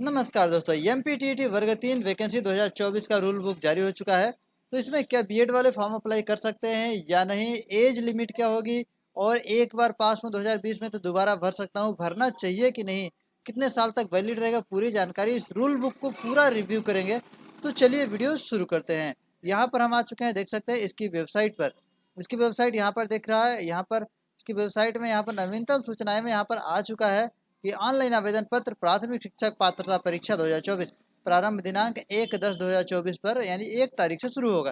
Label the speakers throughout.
Speaker 1: नमस्कार दोस्तों, एमपीटीईटी वर्ग 3 वैकेंसी 2024 का रूल बुक जारी हो चुका है। तो इसमें क्या बीएड वाले फॉर्म अप्लाई कर सकते हैं या नहीं, एज लिमिट क्या होगी, और एक बार पास हूँ 2020 में तो दोबारा भर सकता हूँ, भरना चाहिए कि नहीं, कितने साल तक वैलिड रहेगा, पूरी जानकारी इस रूल बुक को पूरा रिव्यू करेंगे। तो चलिए वीडियो शुरू करते हैं। यहाँ पर हम आ चुके हैं, देख सकते हैं इसकी वेबसाइट पर। इसकी वेबसाइट यहाँ पर दिख रहा है। यहाँ पर इसकी वेबसाइट में यहाँ पर नवीनतम सूचनाएं में यहाँ पर आ चुका है कि ऑनलाइन आवेदन पत्र प्राथमिक शिक्षक पात्रता परीक्षा 2024 प्रारंभ दिनांक 1/10/2024 पर यानी 1 तारीख से शुरू होगा।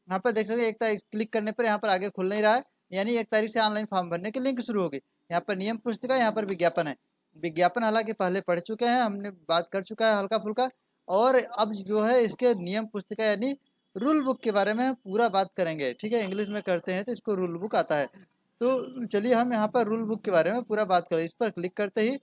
Speaker 1: यहाँ पर देख सकते हैं 1 तारीख क्लिक करने पर यहाँ पर आगे खुल नहीं रहा है, यानी 1 तारीख से ऑनलाइन फॉर्म भरने की लिंक शुरू होगी। यहाँ पर नियम पुस्तिका, यहाँ पर विज्ञापन है। विज्ञापन हालांकि पहले पढ़ चुके हैं, हमने बात कर चुका है हल्का फुल्का। और अब जो है इसके नियम पुस्तिका यानी रूल बुक के बारे में हम पूरा बात करेंगे। ठीक है, इंग्लिश में करते हैं तो इसको रूल बुक आता है। तो चलिए हम यहाँ पर रूल बुक के बारे में पूरा बात करें। इस पर क्लिक करते ही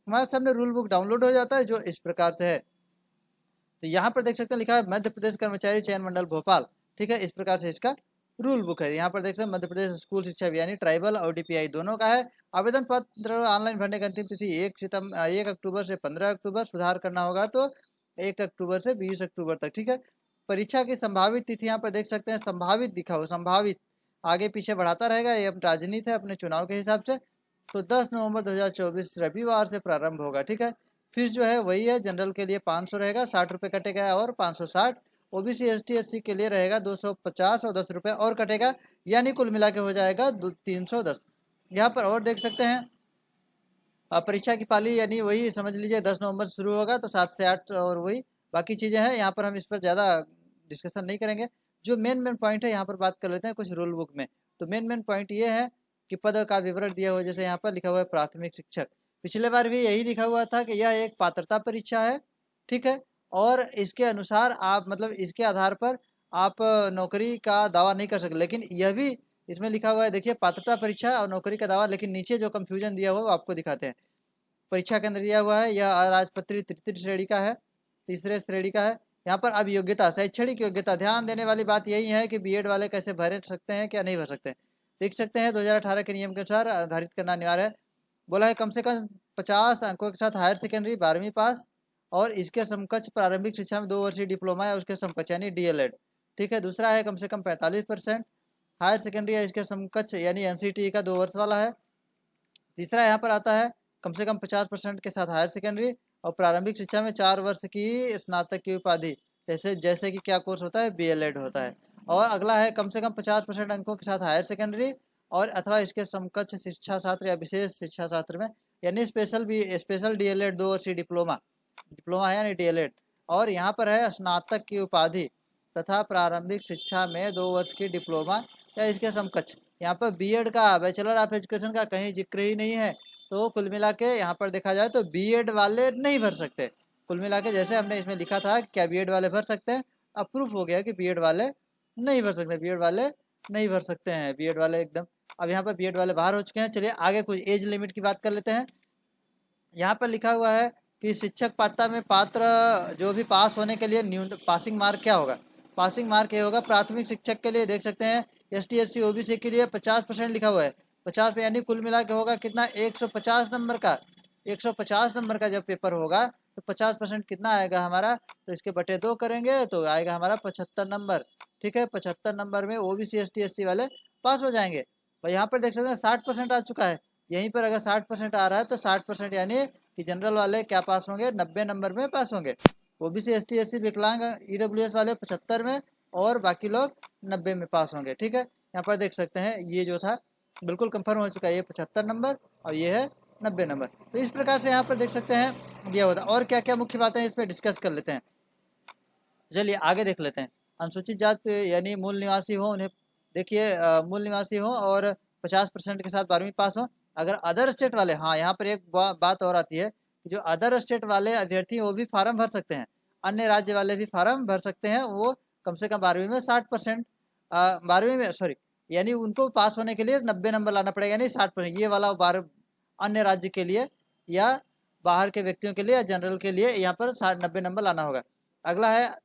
Speaker 1: हमारे सामने रूल बुक डाउनलोड हो जाता है, जो इस प्रकार से है। तो यहाँ पर देख सकते हैं लिखा है मध्य प्रदेश कर्मचारी चयन मंडल भोपाल। ठीक है, इस प्रकार से इसका रूल बुक है। यहाँ पर देख सकते हैं मध्य प्रदेश स्कूल शिक्षा यानी ट्राइबल और डीपीआई दोनों का है। आवेदन पत्र ऑनलाइन भरने की अंतिम तिथि 1 अक्टूबर से 15 अक्टूबर, सुधार करना होगा तो 1 अक्टूबर से 20 अक्टूबर तक। ठीक है, परीक्षा की संभावित तिथि यहाँ पर देख सकते हैं, संभावित दिखा हो, संभावित आगे पीछे बढ़ाता रहेगा, ये राजनीति है अपने चुनाव के हिसाब से। तो 10 नवंबर 2024 रविवार से प्रारंभ होगा। ठीक है, फीस जो है वही है, जनरल के लिए 500 रहेगा, 60 रुपये कटेगा और 560। ओबीसी एसटी एससी के लिए रहेगा 250 और 10 रुपये और कटेगा, यानी कुल मिला के हो जाएगा 310। यहाँ पर और देख सकते हैं परीक्षा की पाली यानी वही समझ लीजिए 10 नवंबर से शुरू होगा तो 7 से 8 और वही बाकी चीज़ें हैं। यहाँ पर हम इस पर ज़्यादा डिस्कशन नहीं करेंगे। जो मेन पॉइंट है यहाँ पर बात कर लेते हैं कुछ रूल बुक में। तो मेन पॉइंट ये है कि पद का विवरण दिया हुआ है, जैसे यहाँ पर लिखा हुआ है प्राथमिक शिक्षक। पिछले बार भी यही लिखा हुआ था कि यह एक पात्रता परीक्षा है। ठीक है, और इसके अनुसार आप मतलब इसके आधार पर आप नौकरी का दावा नहीं कर सकते। लेकिन यह भी इसमें लिखा हुआ है, देखिए पात्रता परीक्षा और नौकरी का दावा, लेकिन नीचे जो कंफ्यूजन दिया हुआ है वो आपको दिखाते हैं। परीक्षा के अंदर दिया हुआ है यह अराजपत्रित तृतीय श्रेणी का है, तीसरे श्रेणी का है। यहाँ पर अब योग्यता, शैक्षणिक योग्यता, ध्यान देने वाली बात यही है कि बीएड वाले कैसे भर सकते हैं क्या नहीं भर सकते। देख सकते हैं 2018 के नियम के अनुसार आधारित करना अनिवार्य है। बोला है कम से कम 50 अंकों के साथ हायर सेकेंडरी 12वीं पास और इसके समकक्ष प्रारंभिक शिक्षा में 2 वर्षीय डिप्लोमा या उसके समकक्ष यानी डीएलएड। ठीक है, दूसरा है कम से कम 45% हायर सेकेंडरी या इसके समकक्ष यानी एनसीटी का 2 वर्ष वाला है। तीसरा यहाँ पर आता है कम से कम 50% के साथ हायर सेकेंडरी और प्रारंभिक शिक्षा में 4 वर्ष की स्नातक की उपाधि, जैसे कि क्या कोर्स होता है, बीएलएड होता है। और अगला है कम से कम 50% अंकों के साथ हायर सेकेंडरी और अथवा इसके समकक्ष शिक्षा शास्त्र या विशेष शिक्षा शास्त्र में यानी स्पेशल डीएलएड 2 वर्षीय डिप्लोमा, डिप्लोमा है यानी डीएलएड। और यहाँ पर है स्नातक की उपाधि तथा प्रारंभिक शिक्षा में 2 वर्ष की डिप्लोमा या इसके समकक्ष। यहाँ पर बीएड का, बैचलर ऑफ एजुकेशन का कहीं जिक्र ही नहीं है। तो कुल मिला के यहाँ पर देखा जाए तो बीएड वाले नहीं भर सकते। कुल मिला के जैसे हमने इसमें लिखा था क्या बीएड वाले भर सकते हैं, अब प्रूफ हो गया कि बीएड वाले नहीं भर सकते, बीएड वाले नहीं भर सकते हैं, बीएड वाले एकदम। अब यहाँ पर बीएड वाले बाहर हो चुके हैं। चलिए आगे कुछ एज लिमिट की बात कर लेते हैं। यहाँ पर लिखा हुआ है कि शिक्षक पात्रता में पात्र जो भी पास होने के लिए न्यूनतम पासिंग मार्क क्या होगा। पासिंग मार्क ये होगा प्राथमिक शिक्षक के लिए, देख सकते हैं एसटी एससी ओबीसी के लिए 50% लिखा हुआ है। 50 यानी कुल मिला के होगा कितना, 150 नंबर का। 150 नंबर का जब पेपर होगा तो 50% कितना आएगा हमारा, तो इसके बटे 2 करेंगे तो आएगा हमारा 75 नंबर। ठीक है, 75 नंबर में ओबीसी एसटी एससी वाले पास हो जाएंगे। और यहाँ पर देख सकते हैं 60% आ चुका है। यहीं पर अगर 60% आ रहा है तो 60% यानी कि जनरल वाले क्या पास होंगे, 90 नंबर में पास होंगे। ओबीसी एसटी एससी विकलांग ईडब्ल्यूएस वाले 75 में और बाकी लोग 90 में पास होंगे। ठीक है, यहाँ पर देख सकते हैं ये जो था बिल्कुल कंफर्म हो चुका है, ये 75 नंबर और ये है 90 नंबर। तो इस प्रकार से यहाँ पर देख सकते हैं दिया होता है। और क्या क्या मुख्य बातें इस पर डिस्कस कर लेते हैं, चलिए आगे देख लेते हैं। अनुसूचित जाति यानी मूल निवासी हो उन्हें, देखिए मूल निवासी हो और 50% के साथ 12वीं पास हो। अगर अदर स्टेट वाले, हाँ यहाँ पर एक बात और आती है कि जो अदर स्टेट वाले अभ्यर्थी वो भी फार्म भर सकते हैं, अन्य राज्य वाले भी फार्म भर सकते हैं। वो कम से कम 12वीं में 60%, 12वीं में सॉरी यानी उनको पास होने के लिए 90 नंबर लाना पड़ेगा, यानी 60%। ये वाला 12 अन्य राज्य के लिए या बाहर के व्यक्तियों के लिए या जनरल के लिए यहाँ पर 90 नंबर लाना होगा। अगला है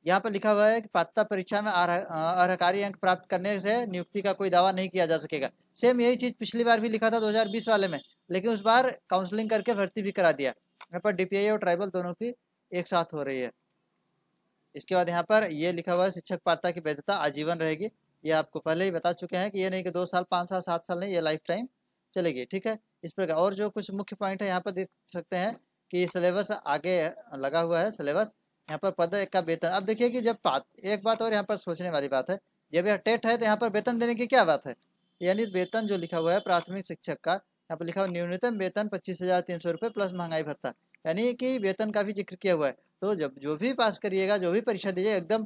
Speaker 1: यहाँ पर लिखा हुआ है कि पात्रता परीक्षा में अर्हकारी अंक प्राप्त करने से नियुक्ति का कोई दावा नहीं किया जा सकेगा। सेम यही चीज पिछली बार भी लिखा था 2020 वाले में, लेकिन उस बार काउंसलिंग करके भर्ती भी करा दिया। यहाँ पर DPI और ट्राइबल दोनों की एक साथ हो रही है। इसके बाद यहाँ पर ये लिखा हुआ है शिक्षक पात्रता की वैधता आजीवन रहेगी। ये आपको पहले ही बता चुके हैं कि ये नहीं कि 2 साल 5 साल 7 साल नहीं, ये लाइफ टाइम चलेगी। ठीक है, इस प्रकार और जो कुछ मुख्य पॉइंट है यहाँ पर देख सकते हैं कि सिलेबस आगे लगा हुआ है। सिलेबस यहाँ पर पद का वेतन, अब देखिए कि जब एक बात और यहाँ पर सोचने वाली बात है, जब यह टेट है तो यहाँ पर वेतन देने की क्या बात है। यानी वेतन जो लिखा हुआ है प्राथमिक शिक्षक का, यहाँ पर लिखा हुआ न्यूनतम वेतन 25,300 रुपये प्लस महंगाई भत्ता, यानी कि वेतन का भी जिक्र किया हुआ है। तो जब जो भी पास करिएगा, जो भी परीक्षा दीजिएगा, एकदम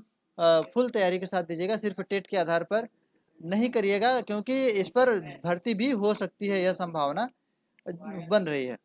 Speaker 1: फुल तैयारी के साथ दीजिएगा, सिर्फ टेट के आधार पर नहीं करिएगा, क्योंकि इस पर भर्ती भी हो सकती है, यह संभावना बन रही है।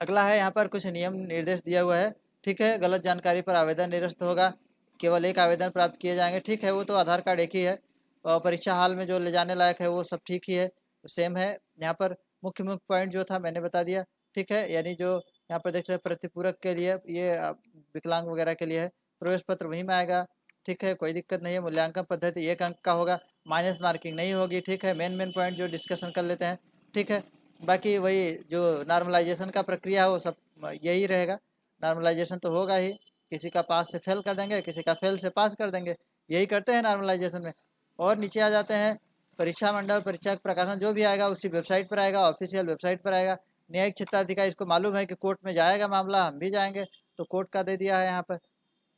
Speaker 1: अगला है यहाँ पर कुछ नियम निर्देश दिया हुआ है। ठीक है, गलत जानकारी पर आवेदन निरस्त होगा, केवल एक आवेदन प्राप्त किए जाएंगे। ठीक है, वो तो आधार कार्ड एक ही है, और परीक्षा हाल में जो ले जाने लायक है वो सब ठीक ही है, सेम है। यहाँ पर मुख्य मुख्य पॉइंट जो था मैंने बता दिया। ठीक है, यानी जो यहाँ पर देख सकते हैं प्रतिपूरक के लिए, ये विकलांग वगैरह के लिए है, प्रवेश पत्र वहीं में आएगा। ठीक है, कोई दिक्कत नहीं है। मूल्यांकन पद्धति 1 अंक का होगा, माइनस मार्किंग नहीं होगी। ठीक है, मेन पॉइंट जो डिस्कशन कर लेते हैं। ठीक है, बाकी वही जो नॉर्मलाइजेशन का प्रक्रिया है वो सब यही रहेगा। नॉर्मलाइजेशन तो होगा ही, किसी का पास से फेल कर देंगे, किसी का फेल से पास कर देंगे, यही करते हैं नॉर्मलाइजेशन में। और नीचे आ जाते हैं, परीक्षा मंडल परीक्षा प्रकाशन जो भी आएगा उसी वेबसाइट पर आएगा, ऑफिशियल वेबसाइट पर आएगा। न्यायिक क्षेत्राधिकारी, इसको मालूम है कि कोर्ट में जाएगा मामला, हम भी जाएंगे, तो कोर्ट का दे दिया है यहाँ पर।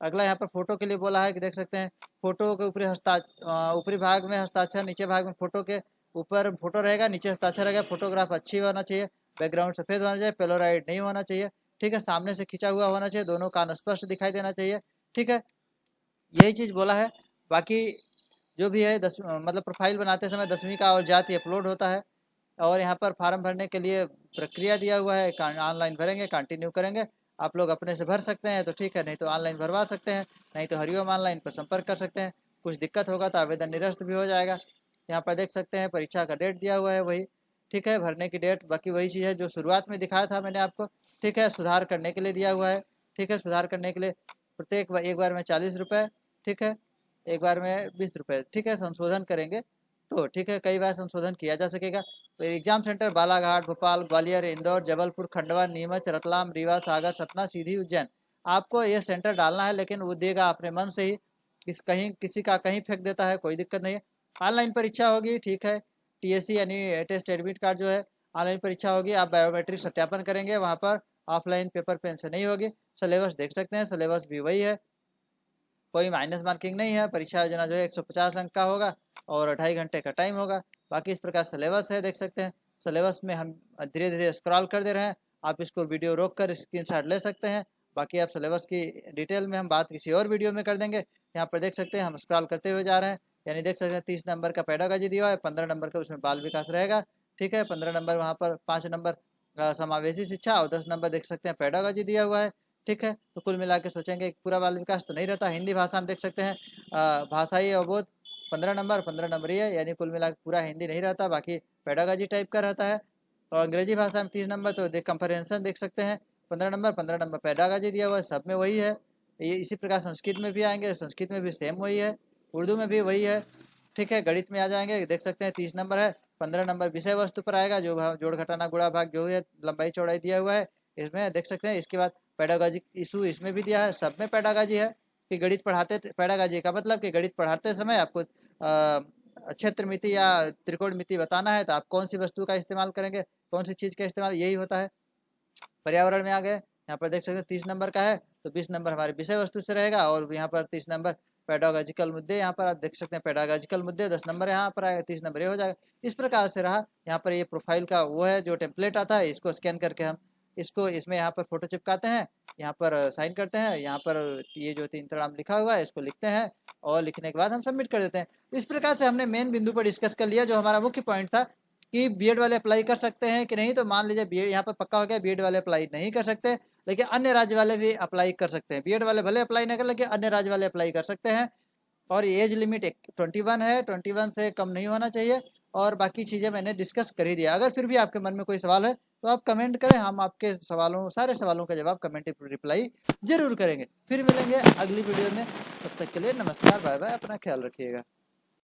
Speaker 1: अगला यहाँ पर फोटो के लिए बोला है कि देख सकते हैं फोटो के ऊपरी भाग में हस्ताक्षर, नीचे भाग में फोटो के ऊपर फोटो रहेगा, नीचे हस्ताक्षर रहेगा। फोटोग्राफ अच्छी होना चाहिए, बैकग्राउंड सफेद होना चाहिए, पेलोराइड नहीं होना चाहिए। ठीक है, सामने से खींचा हुआ होना चाहिए, दोनों कान स्पष्ट दिखाई देना चाहिए। ठीक है, यही चीज़ बोला है। बाकी जो भी है मतलब प्रोफाइल बनाते समय 10वीं का और जाति अपलोड होता है। और यहाँ पर फार्म भरने के लिए प्रक्रिया दिया हुआ है, ऑनलाइन भरेंगे, कंटिन्यू करेंगे। आप लोग अपने से भर सकते हैं तो ठीक है, नहीं तो ऑनलाइन भरवा सकते हैं, नहीं तो हरिओम ऑनलाइन पर संपर्क कर सकते हैं। कुछ दिक्कत होगा तो आवेदन निरस्त भी हो जाएगा। यहाँ पर देख सकते हैं परीक्षा का डेट दिया हुआ है वही। ठीक है, भरने की डेट बाकी वही चीज़ है जो शुरुआत में दिखाया था मैंने आपको। ठीक है, सुधार करने के लिए दिया हुआ है। ठीक है, सुधार करने के लिए प्रत्येक एक बार में 40 रुपये। ठीक है, एक बार में 20 रुपये। ठीक है, संशोधन करेंगे तो ठीक है, कई बार संशोधन किया जा सकेगा। तो एग्जाम सेंटर बालाघाट, भोपाल, ग्वालियर, इंदौर, जबलपुर, खंडवा, नीमच, रतलाम, रीवा, सागर, सतना, सीधी, उज्जैन। आपको ये सेंटर डालना है, लेकिन वो देगा अपने मन से ही, कहीं किसी का कहीं फेंक देता है, कोई दिक्कत नहीं है। ऑनलाइन परीक्षा होगी। ठीक है, TSC यानी टेस्ट एडमिट कार्ड जो है, ऑनलाइन परीक्षा होगी। आप बायोमेट्रिक सत्यापन करेंगे वहाँ पर, ऑफलाइन पेपर पेन से नहीं होगी। सिलेबस देख सकते हैं, सिलेबस भी वही है, कोई माइनस मार्किंग नहीं है। परीक्षा योजना जो है 150 अंक का होगा और 2.5 घंटे का टाइम होगा। बाकी इस प्रकार सिलेबस है, देख सकते हैं। सिलेबस में हम धीरे धीरे स्क्रॉल कर दे रहे हैं, आप इसको वीडियो रोक कर स्क्रीनशॉट ले सकते हैं। बाकी आप सिलेबस की डिटेल में हम बात किसी और वीडियो में कर देंगे। यहाँ पर देख सकते हैं हम स्क्रॉल करते हुए जा रहे हैं, यानी देख सकते हैं 30 नंबर का पेडागोजी दिया हुआ है, 15 नंबर का उसमें बाल विकास रहेगा। ठीक है, 15 नंबर वहाँ पर, 5 नंबर समावेशी शिक्षा और 10 नंबर देख सकते हैं पेडागोजी दिया हुआ है। ठीक है, तो कुल मिला के सोचेंगे पूरा बाल विकास तो नहीं रहता। हिंदी भाषा में देख सकते हैं भाषाई अवबोध 15 नंबर ही है, यानी कुल मिला के पूरा हिंदी नहीं रहता, बाकी पेडागोजी टाइप का रहता है। और अंग्रेजी भाषा में 30 नंबर, तो देख कंप्रहेंशन देख सकते हैं 15 नंबर पेडागोजी दिया हुआ है, सब में वही है। ये इसी प्रकार संस्कृत में भी आएंगे, संस्कृत में भी सेम वही है, उर्दू में भी वही है। ठीक है, गणित में आ जाएंगे, देख सकते हैं 30 नंबर है, 15 नंबर विषय वस्तु पर आएगा, जो जोड़ घटाना गुणा भाग जो है लंबाई चौड़ाई दिया हुआ है इसमें देख सकते हैं। इसके बाद पेडागोजी इशू इसमें भी दिया है, सब में पेडागोजी है कि गणित पढ़ाते, पेडागोजी का मतलब कि गणित पढ़ाते समय आपको क्षेत्र मिति या त्रिकोण मिति बताना है, तो आप कौन सी वस्तु का इस्तेमाल करेंगे, कौन सी चीज़ का इस्तेमाल, यही होता है। पर्यावरण में आ गए, यहाँ पर देख सकते हैं 30 नंबर का है, तो 20 नंबर हमारे विषय वस्तु से रहेगा, और यहाँ पर 30 नंबर पेडागोजिकल मुद्दे, यहाँ पर आप देख सकते हैं पेडागोजिकल मुद्दे 10 नंबर यहाँ पर आएगा, 30 नंबर ये हो जाएगा। इस प्रकार से रहा। यहाँ पर ये प्रोफाइल का वो है जो टेम्पलेट आता है, इसको स्कैन करके हम इसको इसमें यहाँ पर फोटो चिपकाते हैं, यहाँ पर साइन करते हैं, यहाँ पर ये जो 3 नाम लिखा हुआ है इसको लिखते हैं, और लिखने के बाद हम सबमिट कर देते हैं। इस प्रकार से हमने मेन बिंदु पर डिस्कस कर लिया, जो हमारा मुख्य पॉइंट था कि बीएड वाले अप्लाई कर सकते हैं कि नहीं। तो मान लीजिए बीएड यहाँ पर पक्का हो गया, बीएड वाले अप्लाई नहीं कर सकते, लेकिन अन्य राज्य वाले भी अप्लाई कर सकते हैं। बीएड वाले भले अप्लाई नहीं कर, लेकिन अन्य राज्य वाले अप्लाई कर सकते हैं। और एज लिमिट 21 है, 21 से कम नहीं होना चाहिए। और बाकी चीज़ें मैंने डिस्कस कर ही दिया। अगर फिर भी आपके मन में कोई सवाल है तो आप कमेंट करें, हम आपके सवालों सारे सवालों का जवाब कमेंट रिप्लाई जरूर करेंगे। फिर मिलेंगे अगली वीडियो में, तब तक के लिए नमस्कार, बाय बाय, अपना ख्याल रखिएगा।